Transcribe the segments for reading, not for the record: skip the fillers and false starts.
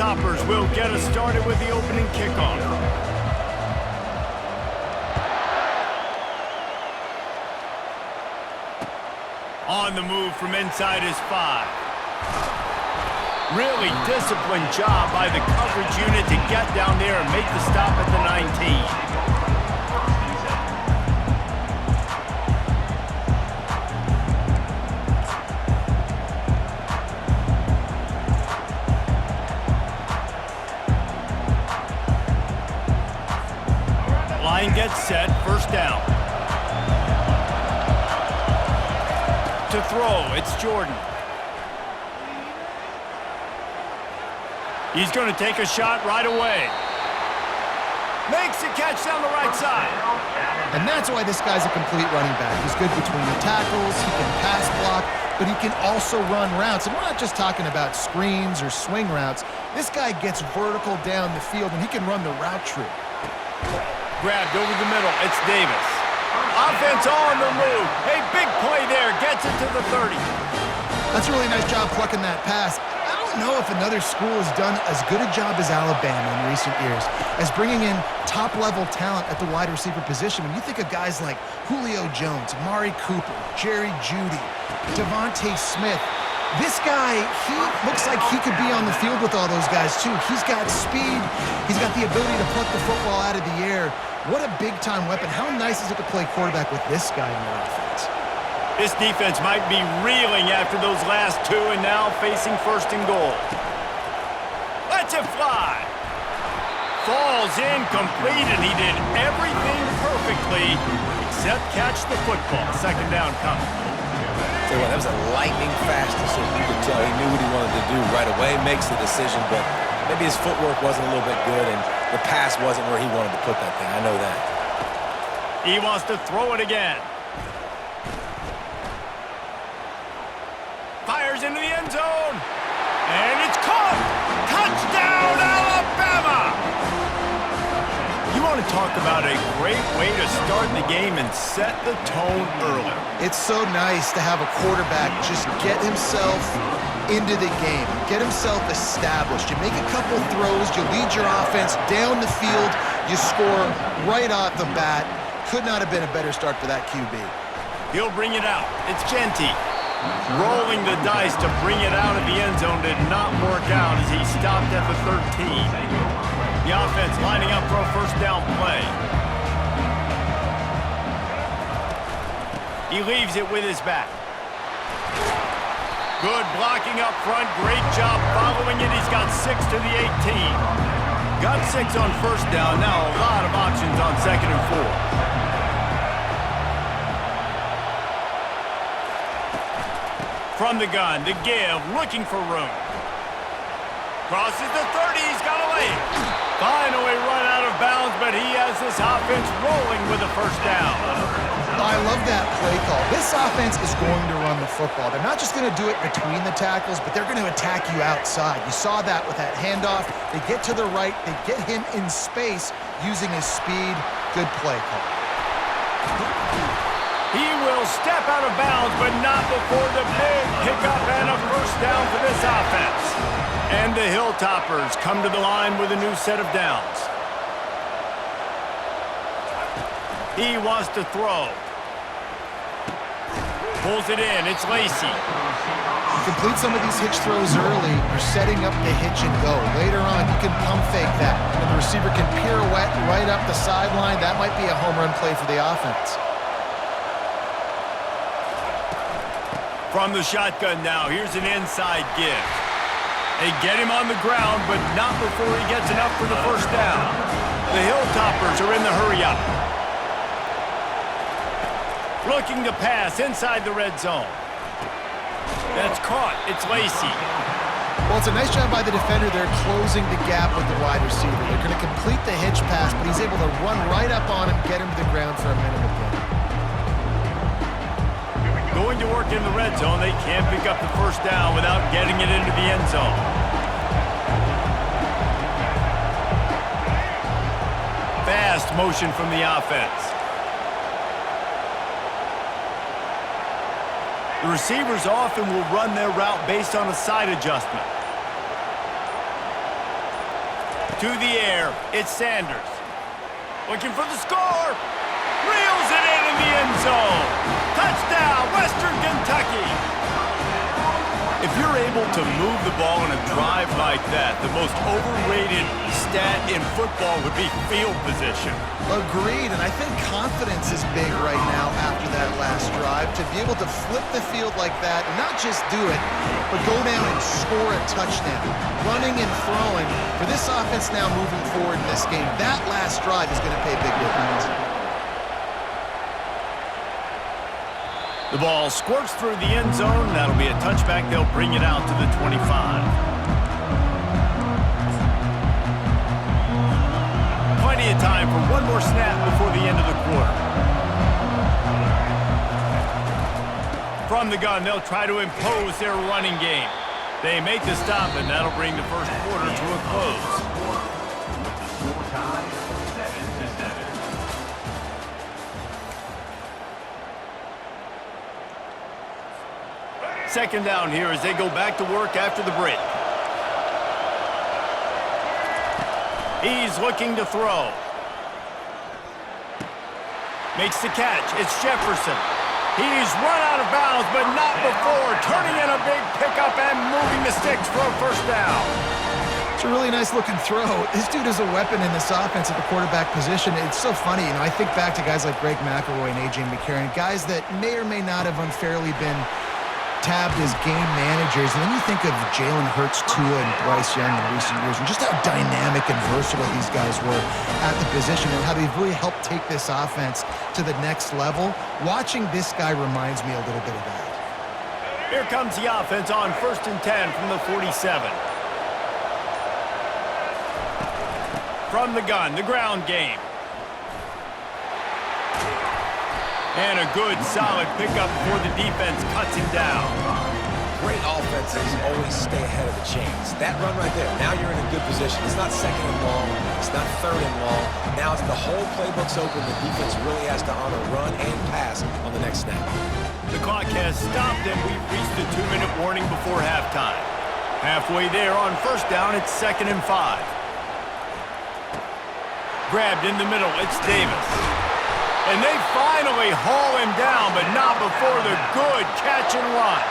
Hilltoppers will get us started with the opening kickoff. On the move from inside his 5. Really disciplined job by the coverage unit to get down there and make the stop at the 19. Line gets set, first down. To throw, it's Jordan. He's going to take a shot right away. Makes the catch down the right side. And that's why this guy's a complete running back. He's good between the tackles, he can pass block, but he can also run routes. And we're not just talking about screens or swing routes. This guy gets vertical down the field, and he can run the route tree. Grabbed over the middle, it's Davis. Offense on the move. A big play there, gets it to the 30. That's a really nice job plucking that pass. I don't know if another school has done as good a job as Alabama in recent years as bringing in top-level talent at the wide receiver position. When you think of guys like Julio Jones, Amari Cooper, Jerry Jeudy, Devontae Smith, this guy, he looks like he could be on the field with all those guys, too. He's got speed. He's got the ability to pluck the football out of the air. What a big-time weapon. How nice is it to play quarterback with this guy in their offense? This defense might be reeling after those last two and now facing first and goal. Lets it fly. Falls incomplete, and he did everything perfectly except catch the football. Second down coming. Tell you what, that was a lightning-fast decision. You could tell he knew what he wanted to do right away, makes the decision, but maybe his footwork wasn't a little bit good, and the pass wasn't where he wanted to put that thing. I know that. He wants to throw it again. Fires into the end zone. And it's caught. Touchdown, Alabama! You want to talk about a great way to start the game and set the tone early. It's so nice to have a quarterback just get himself into the game, get himself established. You make a couple throws, you lead your offense down the field, you score right off the bat. Could not have been a better start for that QB. He'll bring it out. It's Genty. Rolling the dice to bring it out of the end zone did not work out as he stopped at the 13. The offense lining up for a first down play. He leaves it with his back. Good blocking up front. Great job following it. He's got 6 to the 18. Got 6 on first down. Now a lot of options on second and 4. From the gun to give, looking for room. Crosses the 30, he's got a lane. Finally run out of bounds, but he has this offense rolling with a first down. I love that play call. This offense is going to run the football. They're not just going to do it between the tackles, but they're going to attack you outside. You saw that with that handoff. They get to the right, they get him in space using his speed. Good play call. He will step out of bounds, but not before the big pickup and a first down for this offense. And the Hilltoppers come to the line with a new set of downs. He wants to throw. Pulls it in. It's Lacy. You complete some of these hitch throws early, you're setting up the hitch and go. Later on, you can pump fake that. And the receiver can pirouette right up the sideline. That might be a home run play for the offense. From the shotgun now, here's an inside give. They get him on the ground, but not before he gets enough for the first down. The Hilltoppers are in the hurry-up. Looking to pass inside the red zone. That's caught. It's Lacy. Well, it's a nice job by the defender. They're closing the gap with the wide receiver. They're going to complete the hitch pass, but he's able to run right up on him, get him to the ground for a minute again. Going to work in the red zone. They can't pick up the first down without getting it into the end zone. Fast motion from the offense. The receivers often will run their route based on a side adjustment. To the air, it's Sanders. Looking for the score. Reels it in the end zone. Touchdown, Western Kentucky. If you're able to move the ball in a drive like that, the most overrated stat in football would be field position. Agreed, and I think confidence is big right now after that last drive. To be able to flip the field like that, not just do it, but go down and score a touchdown. Running and throwing. For this offense now moving forward in this game, that last drive is going to pay big dividends. The ball squirts through the end zone. That'll be a touchback. They'll bring it out to the 25. Plenty of time for one more snap before the end of the quarter. From the gun, they'll try to impose their running game. They make the stop, and that'll bring the first quarter to a close. Second down here as they go back to work after the break. He's looking to throw. Makes the catch. It's Jefferson. He's run out of bounds, but not before turning in a big pickup and moving the sticks for a first down. It's a really nice looking throw. This dude is a weapon in this offense at the quarterback position. It's so funny. You know, I think back to guys like Greg McElroy and A.J. McCarron, guys that may or may not have unfairly been tabbed as game managers, and then you think of Jalen Hurts, Tua, and Bryce Young in recent years, and just how dynamic and versatile these guys were at the position and how they've really helped take this offense to the next level. Watching this guy reminds me a little bit of that. Here comes the offense on 1st and 10 from the 47. From the gun, the ground game. And a good, solid pickup before the defense cuts him down. Great offenses always stay ahead of the chains. That run right there, now you're in a good position. It's not second and long. It's not third and long. Now it's the whole playbook's open. The defense really has to honor run and pass on the next snap. The clock has stopped, and we've reached the 2-minute warning before halftime. Halfway there on first down, it's 2nd and 5. Grabbed in the middle, it's Davis. And they finally haul him down, but not before the good catch and run.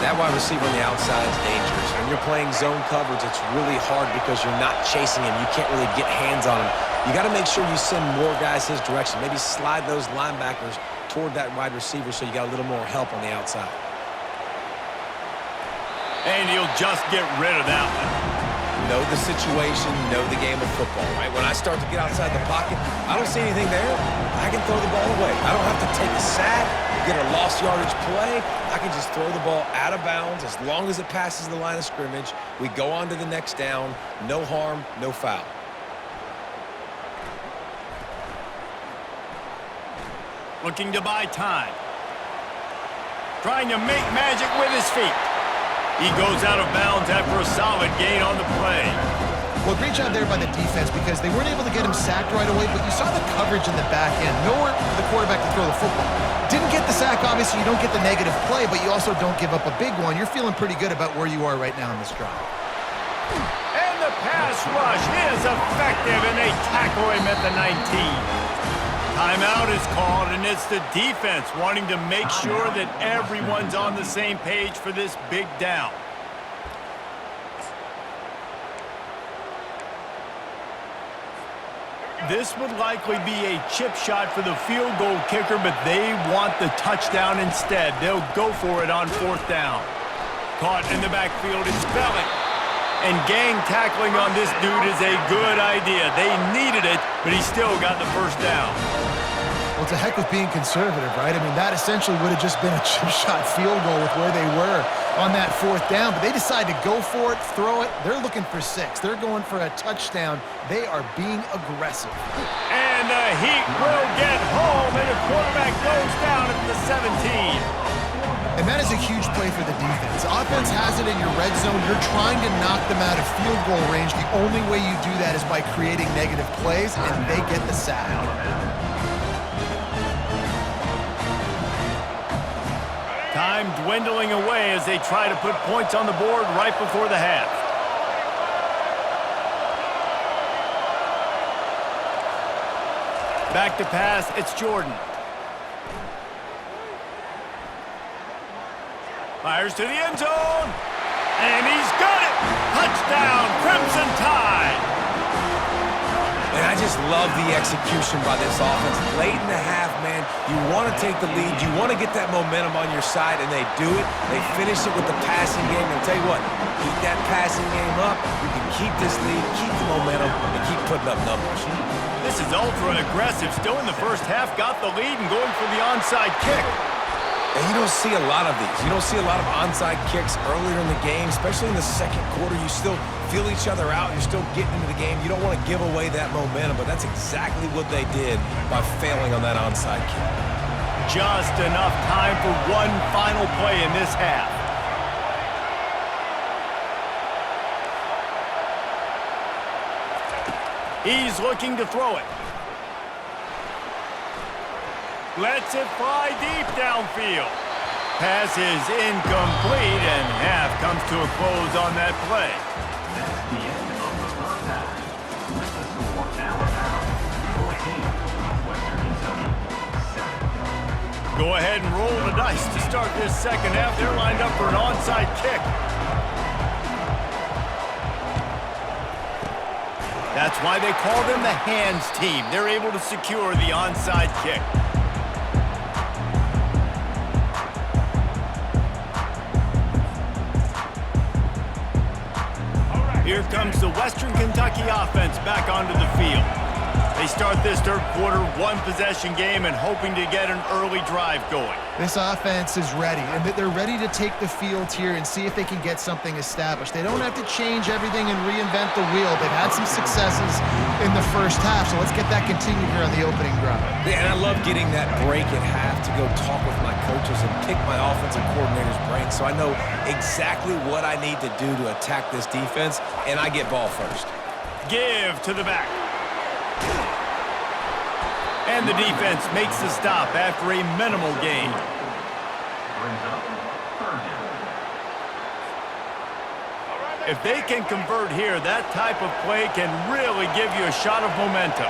That wide receiver on the outside is dangerous. When you're playing zone coverage, it's really hard because you're not chasing him. You can't really get hands on him. You got to make sure you send more guys his direction. Maybe slide those linebackers toward that wide receiver so you got a little more help on the outside. And he'll just get rid of that one. Know the situation, know the game of football, right? When I start to get outside the pocket, I don't see anything there. I can throw the ball away. I don't have to take a sack, get a lost yardage play. I can just throw the ball out of bounds as long as it passes the line of scrimmage. We go on to the next down. No harm, no foul. Looking to buy time. Trying to make magic with his feet. He goes out of bounds after a solid gain on the play. Well, great job there by the defense because they weren't able to get him sacked right away, but you saw the coverage in the back end. Nowhere for the quarterback to throw the football. Didn't get the sack, obviously. You don't get the negative play, but you also don't give up a big one. You're feeling pretty good about where you are right now in this drive. And the pass rush is effective, and they tackle him at the 19. Timeout is called, and it's the defense wanting to make sure that everyone's on the same page for this big down. This would likely be a chip shot for the field goal kicker, but they want the touchdown instead. They'll go for it on 4th down. Caught in the backfield, it's Bellick. And gang tackling on this dude is a good idea. They needed it, but he still got the first down. Well, it's a heck with being conservative, right? I mean, that essentially would have just been a chip shot field goal with where they were on that 4th down. But they decided to go for it, throw it. They're looking for 6. They're going for a touchdown. They are being aggressive. And the Heat will get home, and the quarterback goes down at the 17. And that is a huge play for the defense. Offense has it in your red zone. You're trying to knock them out of field goal range. The only way you do that is by creating negative plays, and they get the sack. Time dwindling away as they try to put points on the board right before the half. Back to pass, it's Jordan. Fires to the end zone. And he's got it! Touchdown, Crimson Tide! And I just love the execution by this offense. Late in the half, man, you want to take the lead. You want to get that momentum on your side, and they do it. They finish it with the passing game. And I'll tell you what, keep that passing game up. You can keep this lead, keep the momentum, and keep putting up numbers. This is ultra-aggressive. Still in the first half, got the lead and going for the onside kick. And you don't see a lot of these. You don't see a lot of onside kicks earlier in the game, especially in the second quarter. You still feel each other out. You're still getting into the game. You don't want to give away that momentum, but that's exactly what they did by failing on that onside kick. Just enough time for one final play in this half. He's looking to throw it. Lets it fly deep downfield. Pass is incomplete, and half comes to a close on that play. That's the end of the first half. With the score now about 14, Western Kentucky 7. Go ahead and roll the dice to start this second half. They're lined up for an onside kick. That's why they call them the hands team. They're able to secure the onside kick. Here comes the Western Kentucky offense back onto the field. They start this third quarter one-possession game and hoping to get an early drive going. This offense is ready, and they're ready to take the field here and see if they can get something established. They don't have to change everything and reinvent the wheel. They've had some successes in the first half, so let's get that continued here on the opening drive. Yeah, and I love getting that break at half to go talk with my coaches and pick my offensive coordinator's brain so I know exactly what I need to do to attack this defense, and I get ball first. Give to the back. And the defense makes the stop after a minimal gain. Brings up third down. If they can convert here, that type of play can really give you a shot of momentum.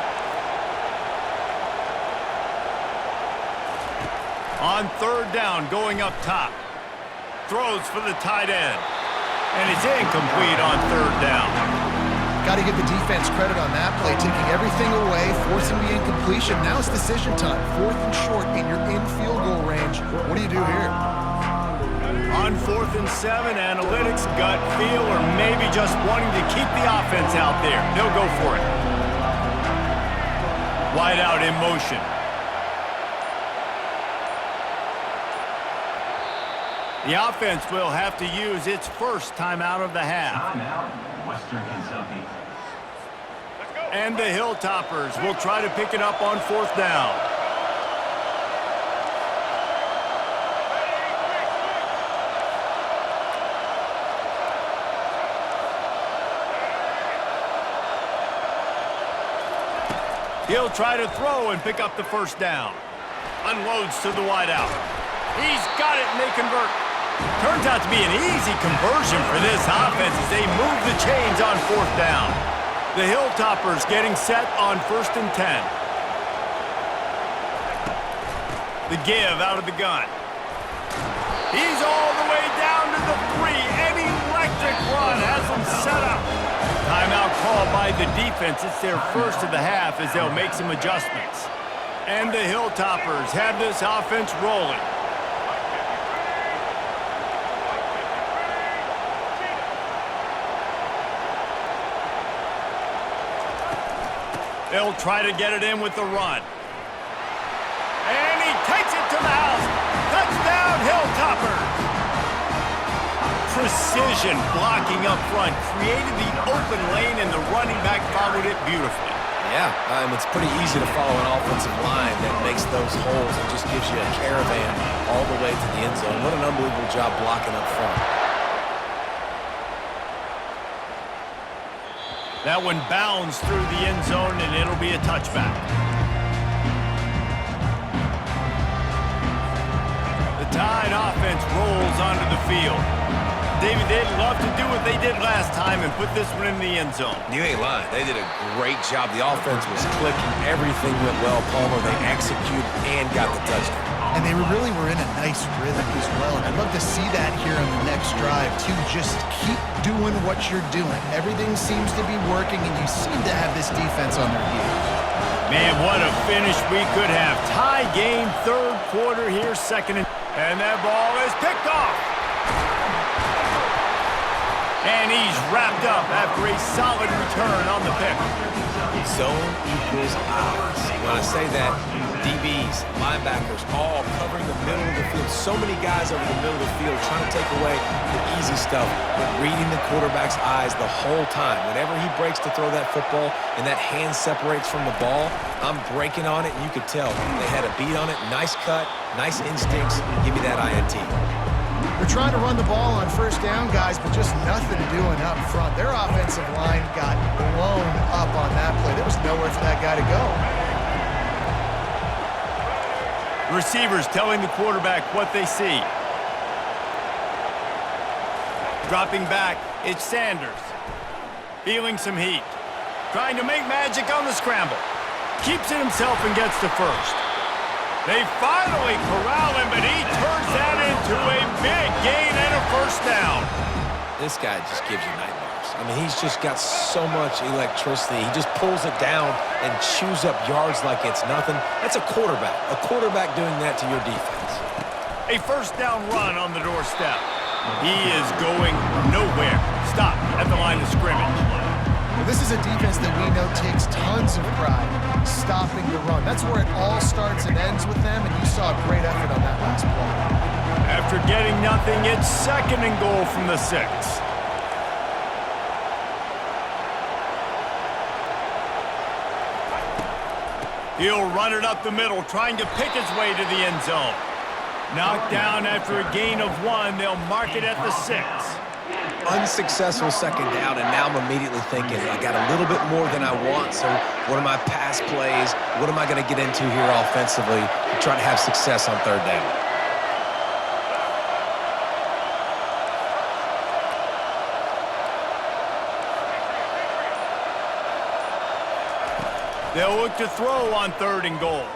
On third down, going up top. Throws for the tight end. And it's incomplete on third down. Got to give the defense credit on that play, taking everything away, forcing the incompletion. Now it's decision time. 4th and short, and you're in field goal range. What do you do here? On 4th and 7, analytics, gut feel, or maybe just wanting to keep the offense out there. They'll go for it. Wide out in motion. The offense will have to use its first timeout of the half. Timeout, Western Kentucky. And the Hilltoppers will try to pick it up on 4th down. He'll try to throw and pick up the first down. Unloads to the wideout. He's got it, and they convert. Turns out to be an easy conversion for this offense as they move the chains on 4th down. The Hilltoppers getting set on 1st and 10. The give out of the gun. He's all the way down to the 3. An electric run has them set up. Timeout called by the defense. It's their first of the half as they'll make some adjustments. And the Hilltoppers have this offense rolling. They'll try to get it in with the run. And he takes it to the house. Touchdown, Hilltoppers. Precision blocking up front created the open lane, and the running back followed it beautifully. Yeah, it's pretty easy to follow an offensive line that makes those holes and just gives you a caravan all the way to the end zone. What an unbelievable job blocking up front. That one bounds through the end zone, and it'll be a touchback. The Tide offense rolls onto the field. David, they'd love to do what they did last time and put this one in the end zone. You ain't lying. They did a great job. The offense was clicking. Everything went well, Palmer. They executed and got the touchdown. And they really were in a nice rhythm as well. And I'd love to see that here on the next drive, too. Just keep doing what you're doing. Everything seems to be working, and you seem to have this defense on their heels. Man, what a finish we could have. Tie game, third quarter here, second and that ball is picked off. And he's wrapped up after a solid return on the pick. Zone equals ours. When I say that, DBs, linebackers, all covering the middle of the field. So many guys over the middle of the field trying to take away the easy stuff, but reading the quarterback's eyes the whole time. Whenever he breaks to throw that football and that hand separates from the ball, I'm breaking on it, and you could tell. They had a beat on it. Nice cut, nice instincts. Give me that INT. They're trying to run the ball on first down, guys, but just nothing doing up front. Their offensive line got blown up on that play. There was nowhere for that guy to go. Receivers telling the quarterback what they see. Dropping back, it's Sanders. Feeling some heat. Trying to make magic on the scramble. Keeps it himself and gets to first. They finally corral him, but he turns that into a big gain and a first down. This guy just gives you nightmares. I mean, he's just got so much electricity. He just pulls it down and chews up yards like it's nothing. That's a quarterback. A quarterback doing that to your defense. A first down run on the doorstep. He is going nowhere. Stop at the line of scrimmage. Well, this is a defense that we know takes tons of pride stopping the run. That's where it all starts and ends with them, and you saw a great effort on that last play. After getting nothing, it's second and goal from the 6. He'll run it up the middle, trying to pick his way to the end zone. Knocked down after a gain of 1. They'll mark it at the 6. Unsuccessful second down, and now I'm immediately thinking, I got a little bit more than I want, so what are my pass plays? What am I going to get into here offensively to try to have success on third down? They'll look to throw on third and goal.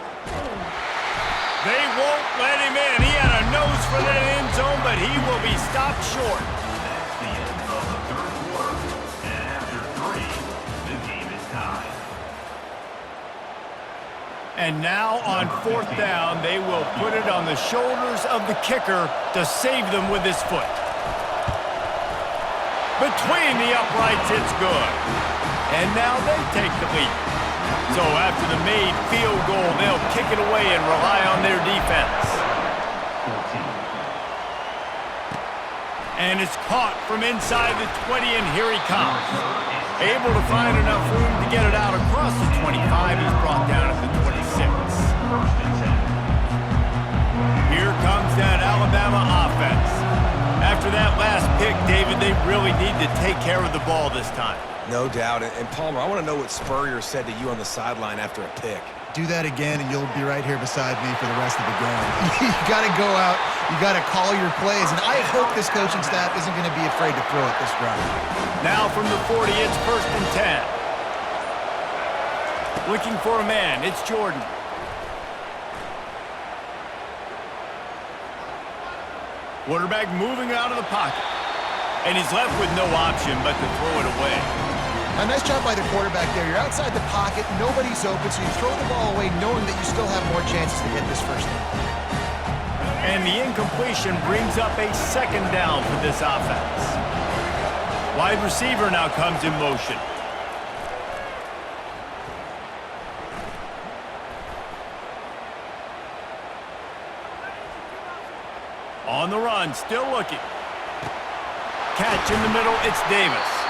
They won't let him in. He had a nose for that end zone, but he will be stopped short. The end of the third quarter, and after 3, the game is tied. And now on fourth down, they will put it on the shoulders of the kicker to save them with his foot. Between the uprights, it's good. And now they take the lead. So after the made field goal, they'll kick it away and rely on their defense. 14. And it's caught from inside the 20, and here he comes. Able to find enough room to get it out across the 25. He's brought down at the 26. Here comes that Alabama offense. After that last pick, David, they really need to take care of the ball this time. No doubt. And Palmer, I want to know what Spurrier said to you on the sideline after a pick. Do that again, and you'll be right here beside me for the rest of the game. You got to go out. You got to call your plays. And I hope this coaching staff isn't going to be afraid to throw it this drive. Now from the 40, it's first and 10. Looking for a man. It's Jordan. Quarterback moving out of the pocket. And he's left with no option but to throw it away. A nice job by the quarterback there. You're outside the pocket, nobody's open, so you throw the ball away knowing that you still have more chances to get this first down. And the incompletion brings up a second down for this offense. Wide receiver now comes in motion. On the run, still looking. Catch in the middle, it's Davis.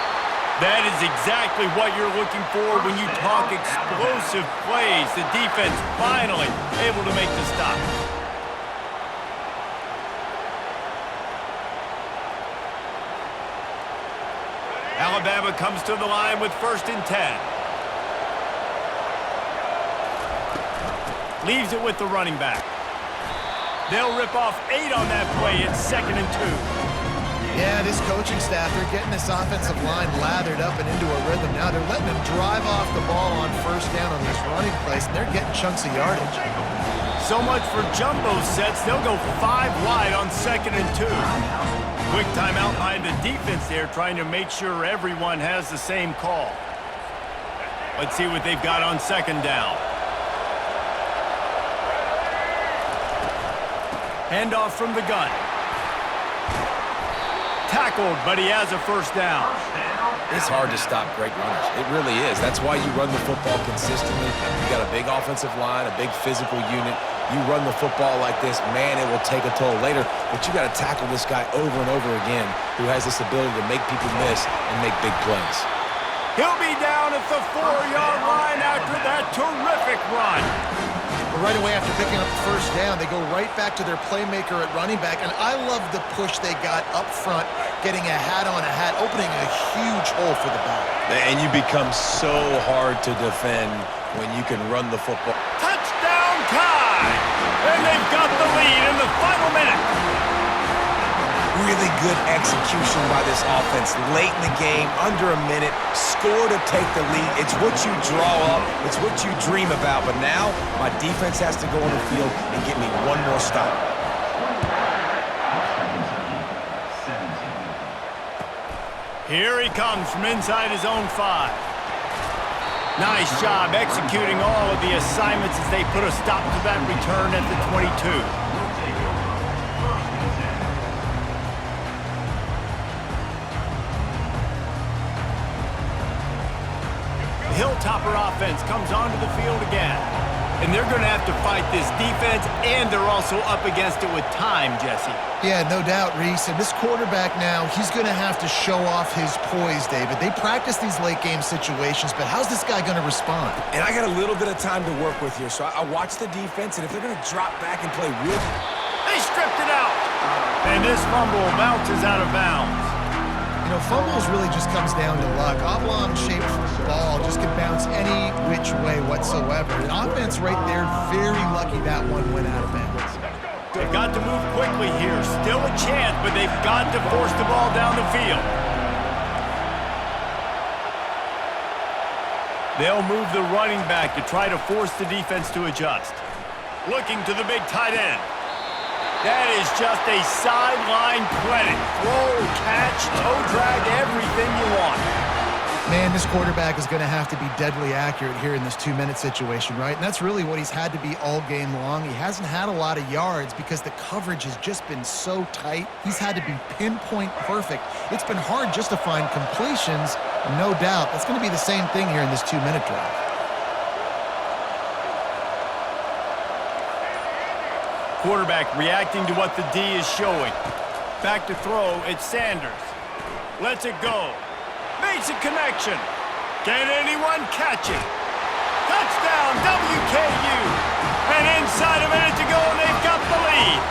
That is exactly what you're looking for when you talk explosive plays. The defense finally able to make the stop. Alabama comes to the line with first and 10. Leaves it with the running back. They'll rip off 8 on that play. It's second and 2. Yeah, this coaching staff, they're getting this offensive line lathered up and into a rhythm now. They're letting them drive off the ball on first down on these running plays, and they're getting chunks of yardage. So much for jumbo sets. They'll go 5 wide on 2nd and 2. Quick timeout by the defense there, trying to make sure everyone has the same call. Let's see what they've got on 2nd down. Handoff from the gun. Tackled, but he has a first down. It's hard to stop great runners. It really is. That's why you run the football consistently. You got a big offensive line, a big physical unit. You run the football like this, man, it will take a toll later. But you got to tackle this guy over and over again who has this ability to make people miss and make big plays. He'll be down at the 4-yard line after that terrific run. Right away after picking up the first down, they go right back to their playmaker at running back, and I love the push they got up front, getting a hat on a hat, opening a huge hole for the back. And you become so hard to defend when you can run the football. Touchdown time! And they've got the lead in the final minute. Really good execution by this offense late in the game, under a minute, score to take the lead. It's what you draw up, it's what you dream about. But now, my defense has to go on the field and get me one more stop. Here he comes from inside his own 5. Nice job executing all of the assignments as they put a stop to that return at the 22. Hilltopper offense comes onto the field again. And they're going to have to fight this defense, and they're also up against it with time, Jesse. Yeah, no doubt, Reese. And this quarterback now, he's going to have to show off his poise, David. They practice these late-game situations, but how's this guy going to respond? And I got a little bit of time to work with here, so I watch the defense, and if they're going to drop back and play real... They stripped it out. And this fumble bounces out of bounds. You know, fumbles really just comes down to luck. Oblong-shaped ball just can bounce any which way whatsoever. The offense right there, very lucky that one went out of bounds. They've got to move quickly here. Still a chance, but they've got to force the ball down the field. They'll move the running back to try to force the defense to adjust. Looking to the big tight end. That is just a sideline clinic. Throw, catch, toe drag, everything you want. Man, this quarterback is going to have to be deadly accurate here in this 2-minute situation, right? And that's really what he's had to be all game long. He hasn't had a lot of yards because the coverage has just been so tight. He's had to be pinpoint perfect. It's been hard just to find completions, and no doubt that's going to be the same thing here in this 2-minute drive. Quarterback reacting to what the D is showing. Back to throw, it's Sanders. Lets it go. Makes a connection. Can anyone catch it? Touchdown, WKU. And inside a minute to go, and they've got the lead.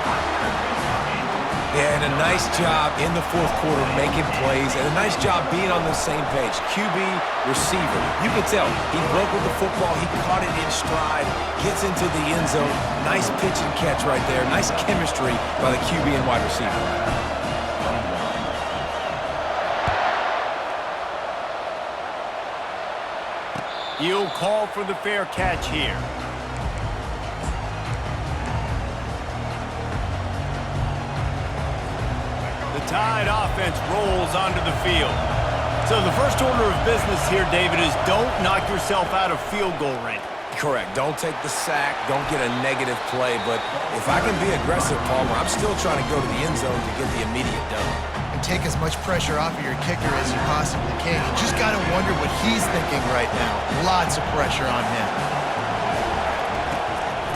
Yeah, and a nice job in the fourth quarter making plays, and a nice job being on the same page. QB, receiver. You can tell he broke with the football. He caught it in stride, gets into the end zone. Nice pitch and catch right there. Nice chemistry by the QB and wide receiver. You'll call for the fair catch here. The Tide offense rolls onto the field. So the first order of business here, David, is don't knock yourself out of field goal range. Correct. Don't take the sack. Don't get a negative play. But if I can be aggressive, Palmer, I'm still trying to go to the end zone to get the immediate done. And take as much pressure off of your kicker as you possibly can. You just got to wonder what he's thinking right now. Lots of pressure on him.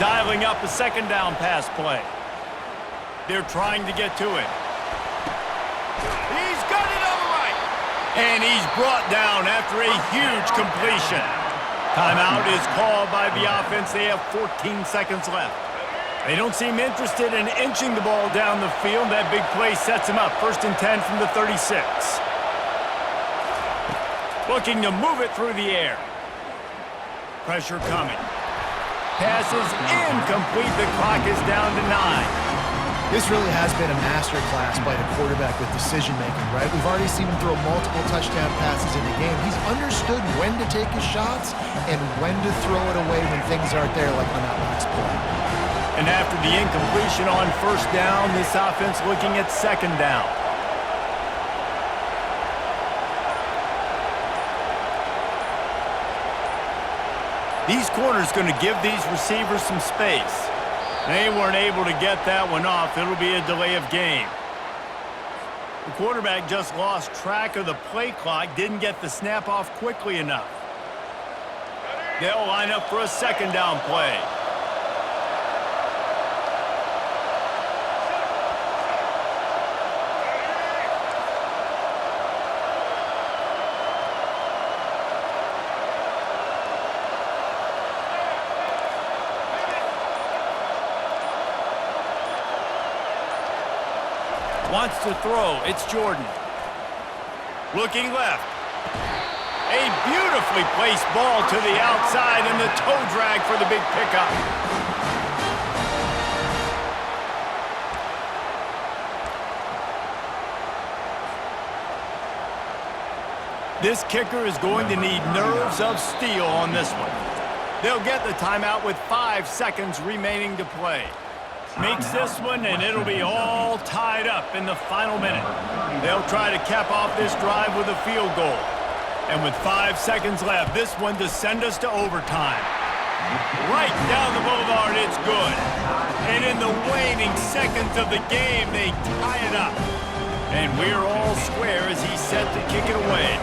Dialing up a second down pass play. They're trying to get to it. He's got it on the right. And he's brought down after a huge completion. Timeout is called by the offense. They have 14 seconds left. They don't seem interested in inching the ball down the field. That big play sets him up. 1st and 10 from the 36. Looking to move it through the air. Pressure coming. Pass is incomplete. The clock is down to 9. This really has been a masterclass by the quarterback with decision-making, right? We've already seen him throw multiple touchdown passes in the game. He's understood when to take his shots and when to throw it away when things aren't there, like on that last play. And after the incompletion on first down, this offense looking at second down. These corners going to give these receivers some space. They weren't able to get that one off. It'll be a delay of game. The quarterback just lost track of the play clock, didn't get the snap off quickly enough. They'll line up for a second down play. Wants to throw. It's Jordan. Looking left. A beautifully placed ball to the outside and the toe drag for the big pickup. This kicker is going to need nerves of steel on this one. They'll get the timeout with 5 seconds remaining to play. Makes this one, and it'll be all tied up in the final minute. They'll try to cap off this drive with a field goal. And with 5 seconds left, this one to send us to overtime. Right down the boulevard, it's good. And in the waning seconds of the game, they tie it up. And we're all square as he's set to kick it away.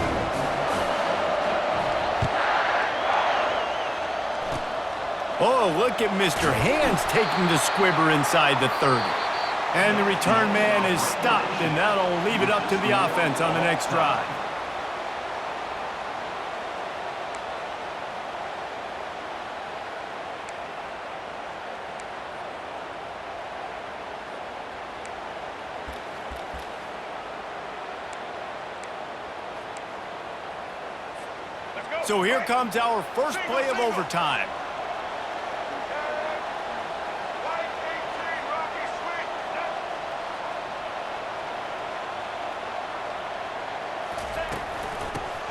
Oh, look at Mr. Hands taking the squibber inside the 30. And the return man is stopped, and that'll leave it up to the offense on the next drive. So here comes our first play of overtime.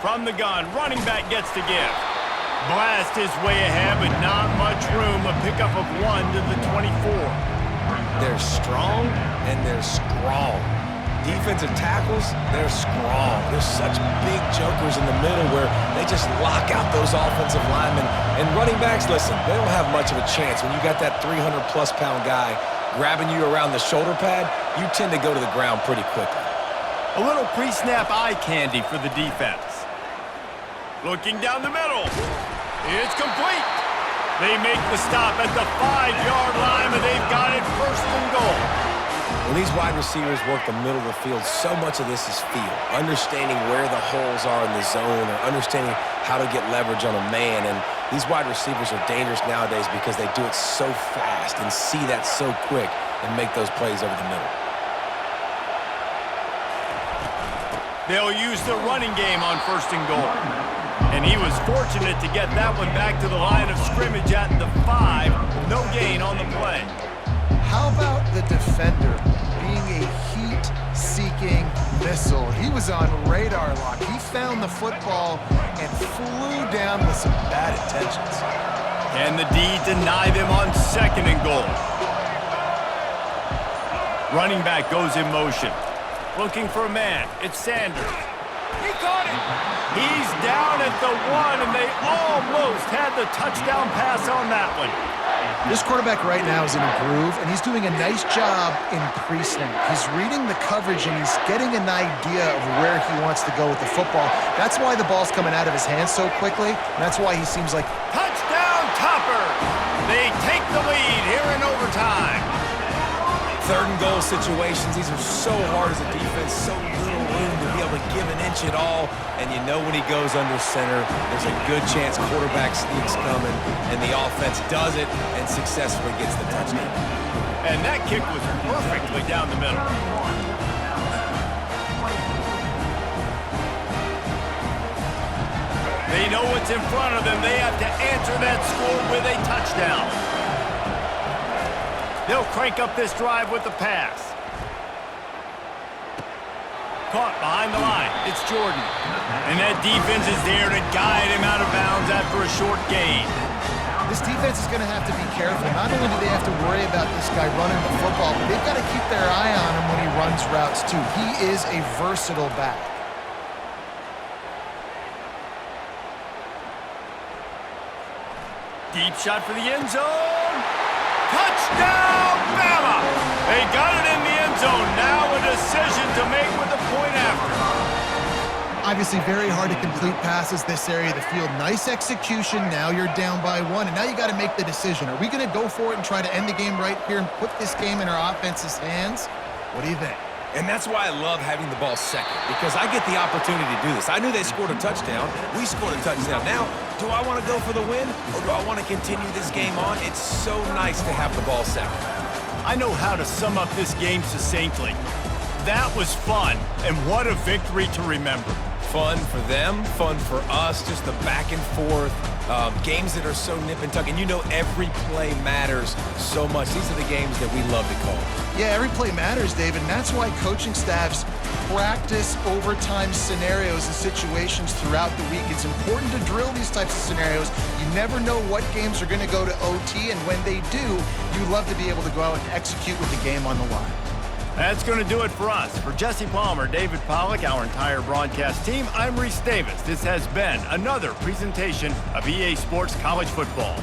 From the gun, running back gets to give. Blast his way ahead, but not much room. A pickup of 1 to the 24. They're strong and they're strong. Defensive tackles, they're strong. There's such big jokers in the middle where they just lock out those offensive linemen. And running backs, listen, they don't have much of a chance. When you got that 300-plus pound guy grabbing you around the shoulder pad, you tend to go to the ground pretty quickly. A little pre-snap eye candy for the defense. Looking down the middle. It's complete. They make the stop at the 5-yard line, and they've got it first and goal. When these wide receivers work the middle of the field, so much of this is feel. Understanding where the holes are in the zone or understanding how to get leverage on a man. And these wide receivers are dangerous nowadays because they do it so fast and see that so quick and make those plays over the middle. They'll use the running game on first and goal. And he was fortunate to get that one back to the line of scrimmage at the 5. No gain on the play. How about the defender being a heat-seeking missile? He was on radar lock. He found the football and flew down with some bad intentions. Can the D deny them on second and goal? Running back goes in motion. Looking for a man. It's Sanders. He caught it. He's down at the 1, and they almost had the touchdown pass on that one. This quarterback right now is in a groove, and he's doing a nice job in pre-snap. He's reading the coverage, and he's getting an idea of where he wants to go with the football. That's why the ball's coming out of his hands so quickly, and that's why he seems like... Touchdown, Toppers! They take the lead here in overtime. Third and goal situations, these are so hard as a defense, so little room to be able to give an inch at all. And you know when he goes under center, there's a good chance quarterback sneaks coming, and the offense does it and successfully gets the touchdown. And that kick was perfectly down the middle. They know what's in front of them. They have to answer that score with a touchdown. They'll crank up this drive with the pass. Caught behind the line. It's Jordan. And that defense is there to guide him out of bounds after a short gain. This defense is going to have to be careful. Not only do they have to worry about this guy running the football, but they've got to keep their eye on him when he runs routes too. He is a versatile back. Deep shot for the end zone. Touchdown, Bama! They got it in the end zone. Now a decision to make with the point after. Obviously very hard to complete passes this area of the field. Nice execution. Now you're down by 1, and now you got to make the decision. Are we going to go for it and try to end the game right here and put this game in our offense's hands? What do you think? And that's why I love having the ball second, because I get the opportunity to do this. I knew they scored a touchdown. We scored a touchdown. Now, do I want to go for the win, or do I want to continue this game on? It's so nice to have the ball second. I know how to sum up this game succinctly. That was fun, and what a victory to remember. Fun for them, fun for us, just the back and forth, games that are so nip and tuck. And you know every play matters so much. These are the games that we love to call. Yeah, every play matters, David, and that's why coaching staffs practice overtime scenarios and situations throughout the week. It's important to drill these types of scenarios. You never know what games are going to go to OT, and when they do, you love to be able to go out and execute with the game on the line. That's going to do it for us. For Jesse Palmer, David Pollack, our entire broadcast team, I'm Reese Davis. This has been another presentation of EA Sports College Football.